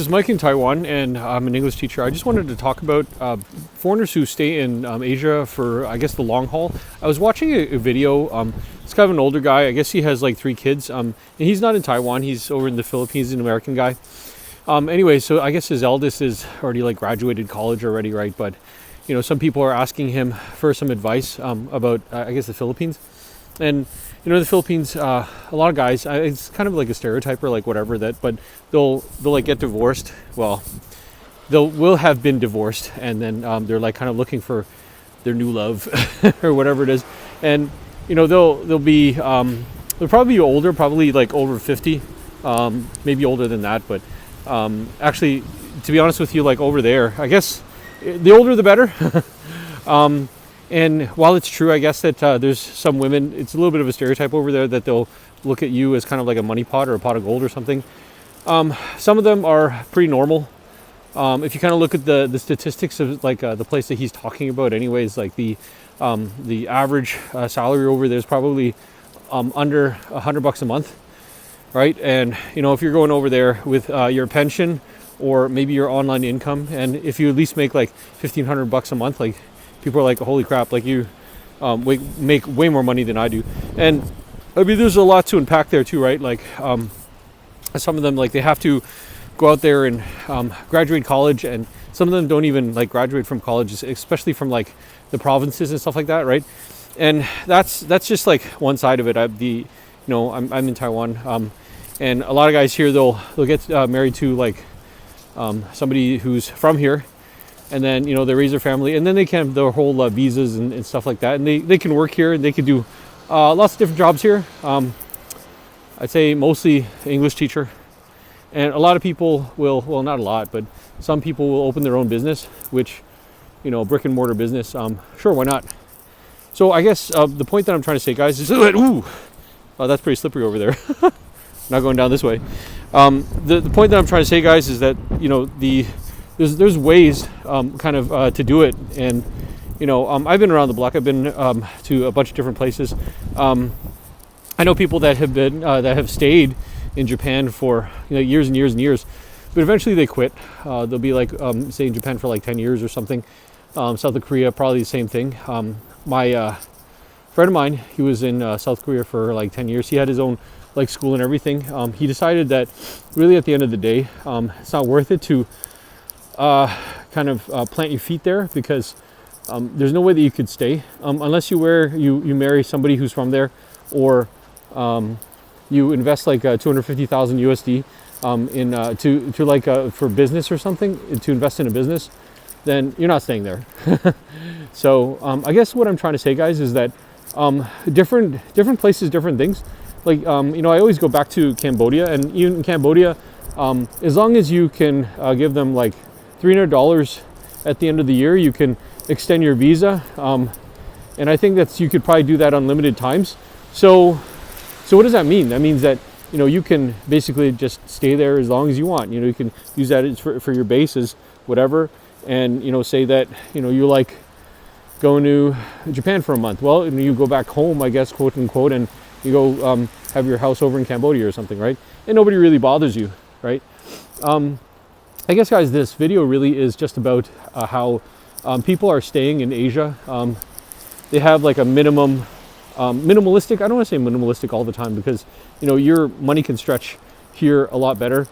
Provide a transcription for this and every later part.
This is Mike in Taiwan, and I'm an English teacher. I just wanted to talk about foreigners who stay in Asia for, I guess, the long haul. I was watching a video. It's kind of an older guy. I guess he has like 3 kids. And he's not in Taiwan. He's over in the Philippines. He's an American guy. Anyway, so I guess his eldest is already like graduated college already, right? But some people are asking him for some advice about, I guess, the Philippines. And the Philippines, a lot of guys, it's kind of like a stereotype or like whatever but they'll like get divorced. Well, will have been divorced, and then they're like kind of looking for their new love or whatever it is. And they'll be they'll probably be older, probably like over 50, maybe older than that. But actually, to be honest with you, like over there, I guess the older the better. And while it's true, I guess that there's some women, it's a little bit of a stereotype over there that they'll look at you as kind of like a money pot or a pot of gold or something. Some of them are pretty normal. If you kind of look at the statistics of like the place that he's talking about, anyways, like the average salary over there is probably under $100 a month, right? And if you're going over there with your pension or maybe your online income, and if you at least make like $1,500 a month, like, people are like, holy crap, like you make way more money than I do. And I mean, there's a lot to unpack there too, right? Like some of them, like, they have to go out there and graduate college, and some of them don't even like graduate from college, especially from like the provinces and stuff like that, right? And that's just like one side of it. I'm in Taiwan, and a lot of guys here, they'll get married to like somebody who's from here. And then, they raise their family, and then they can have their whole visas and stuff like that. And they can work here, and they can do lots of different jobs here. I'd say mostly English teacher. And a lot of people will, well, not a lot, but some people will open their own business, which, brick and mortar business. Sure, why not? So I guess the point that I'm trying to say, guys, is that, that's pretty slippery over there. Not going down this way. The point that I'm trying to say, guys, is that, there's ways to do it. And I've been around the block. I've been to a bunch of different places. I know people that have stayed in Japan for years and years and years, but eventually they quit. They'll be like stay in Japan for like 10 years or something. South Korea, probably the same thing. My friend of mine, he was in South Korea for like 10 years. He had his own like school and everything. He decided that really at the end of the day, it's not worth it to plant your feet there, because there's no way that you could stay unless you marry somebody who's from there, or you invest like 250,000 USD for business or something, to invest in a business. Then you're not staying there. So I guess what I'm trying to say, guys, is that different places, different things. Like I always go back to Cambodia, and even in Cambodia, as long as you can give them like $300 at the end of the year, you can extend your visa, and I think you could probably do that unlimited times. So what does that mean? That means that you can basically just stay there as long as you want. You can use that for your bases, whatever, and say that you like going to Japan for a month. Well, you go back home, I guess, quote unquote, and you go have your house over in Cambodia or something, right? And nobody really bothers you, right? I guess, guys, this video really is just about how people are staying in Asia. They have like a minimalistic, I don't want to say minimalistic all the time, because your money can stretch here a lot better,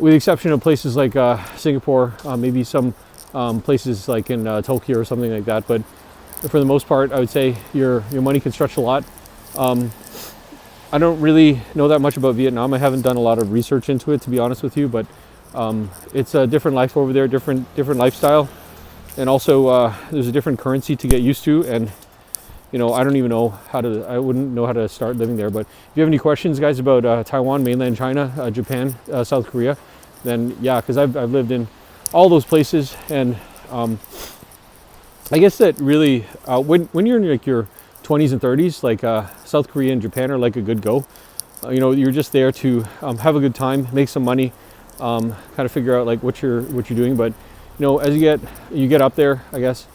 with the exception of places like Singapore, maybe some places like in Tokyo or something like that. But for the most part, I would say your money can stretch a lot. I don't really know that much about Vietnam. I haven't done a lot of research into it, to be honest with you, but it's a different life over there, different lifestyle, and also there's a different currency to get used to. And I don't even know I wouldn't know how to start living there. But if you have any questions, guys, about Taiwan, mainland China, Japan, South Korea, then yeah, because I've lived in all those places. And I guess that really when you're in like your 20s and 30s, like South Korea and Japan are like a good go. You're just there to have a good time, make some money, kind of figure out like what you're doing. But as you get up there, I guess,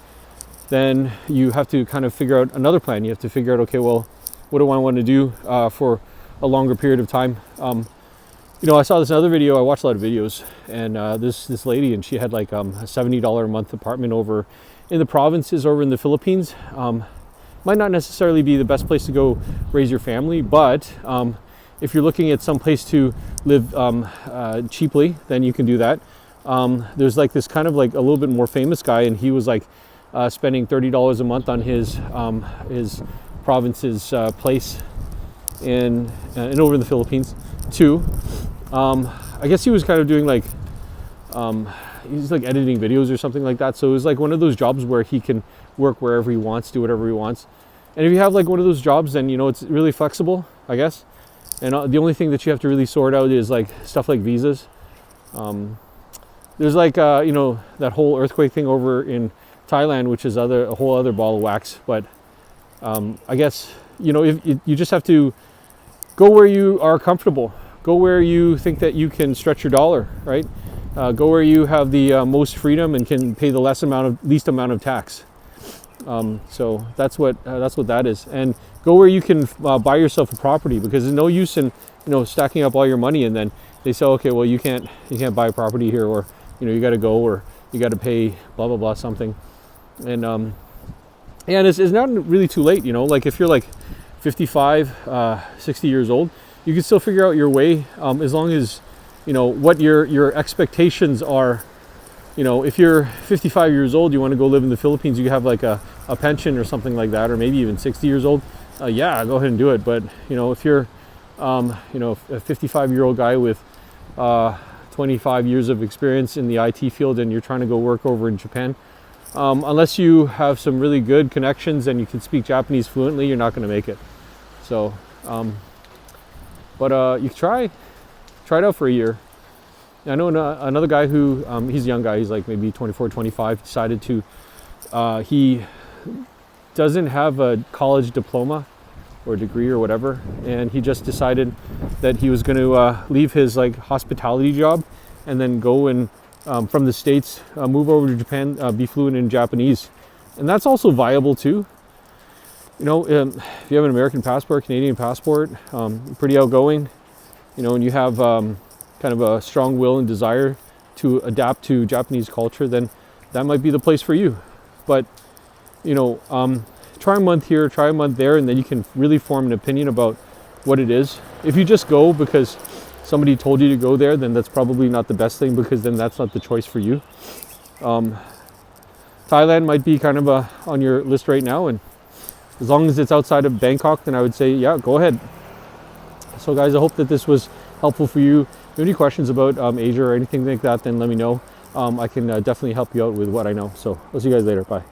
then you have to kind of figure out another plan. You have to figure out, okay, well, what do I want to do for a longer period of time? I saw this other video. I watched a lot of videos, and this lady, and she had like a $70 a month apartment over in the provinces over in the Philippines. Might not necessarily be the best place to go raise your family, but if you're looking at some place to live cheaply, then you can do that. There's like this kind of like a little bit more famous guy, and he was like spending $30 a month on his province's place in over in the Philippines too. I guess he was kind of doing like he's like editing videos or something like that. So it was like one of those jobs where he can work wherever he wants, do whatever he wants. And if you have like one of those jobs, then it's really flexible, I guess. And the only thing that you have to really sort out is like stuff like visas. There's like that whole earthquake thing over in Thailand, which is a whole other ball of wax. But I guess if you just have to go where you are comfortable. Go where you think that you can stretch your dollar, right? Go where you have the most freedom and can pay the least amount of tax. So that's what that is. And go where you can buy yourself a property, because there's no use in stacking up all your money and then they say, okay, well you can't buy a property here, or you got to go, or you got to pay blah blah blah something. And it's not really too late. Like if you're like 55, 60 years old, you can still figure out your way, as long as what your expectations are. If you're 55 years old, you want to go live in the Philippines, you have like a pension or something like that, or maybe even 60 years old, yeah, go ahead and do it. But if you're a 55-year-old guy with 25 years of experience in the IT field and you're trying to go work over in Japan, unless you have some really good connections and you can speak Japanese fluently, you're not going to make it. So but you try it out for a year. I know another guy who, he's a young guy, he's like maybe 24, 25, decided to, he doesn't have a college diploma or degree or whatever, and he just decided that he was going to leave his like hospitality job and then go and from the States move over to Japan, be fluent in Japanese. And that's also viable too. If you have an American passport, Canadian passport, pretty outgoing, and you have kind of a strong will and desire to adapt to Japanese culture, then that might be the place for you. But try a month here, try a month there, and then you can really form an opinion about what it is. If you just go because somebody told you to go there, then that's probably not the best thing, because then that's not the choice for you. Thailand might be kind of on your list right now, and as long as it's outside of Bangkok, then I would say, yeah, go ahead. So guys, I hope that this was helpful for you. If you have any questions about Asia or anything like that, then let me know. I can definitely help you out with what I know. So I'll see you guys later. Bye.